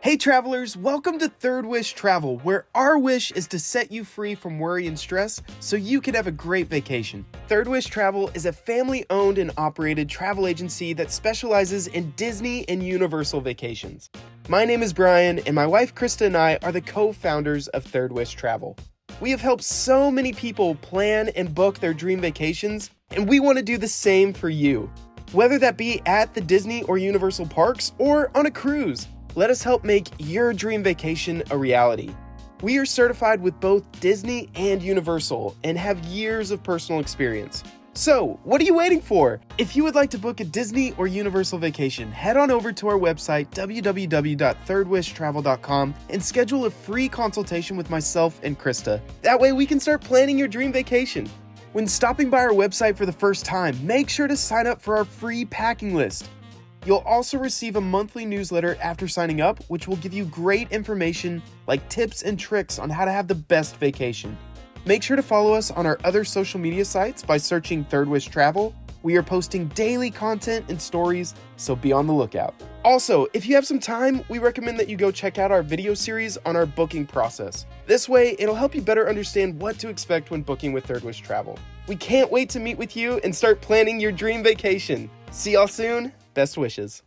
Hey travelers, welcome to Third Wish Travel, where our wish is to set you free from worry and stress so you can have a great vacation. Third Wish Travel is a family-owned and operated travel agency that specializes in Disney and Universal vacations. My name is Brian, and my wife Krista and I are the co-founders of Third Wish Travel. We have helped so many people plan and book their dream vacations, and we want to do the same for you. Whether that be at the Disney or Universal parks or on a cruise, let us help make your dream vacation a reality. We are certified with both Disney and Universal and have years of personal experience. So, what are you waiting for? If you would like to book a Disney or Universal vacation, head on over to our website, www.thirdwishtravel.com, and schedule a free consultation with myself and Krista. That way we can start planning your dream vacation. When stopping by our website for the first time, make sure to sign up for our free packing list. You'll also receive a monthly newsletter after signing up, which will give you great information like tips and tricks on how to have the best vacation. Make sure to follow us on our other social media sites by searching Third Wish Travel. We are posting daily content and stories, so be on the lookout. Also, if you have some time, we recommend that you go check out our video series on our booking process. This way, it'll help you better understand what to expect when booking with Third Wish Travel. We can't wait to meet with you and start planning your dream vacation. See y'all soon. Best wishes.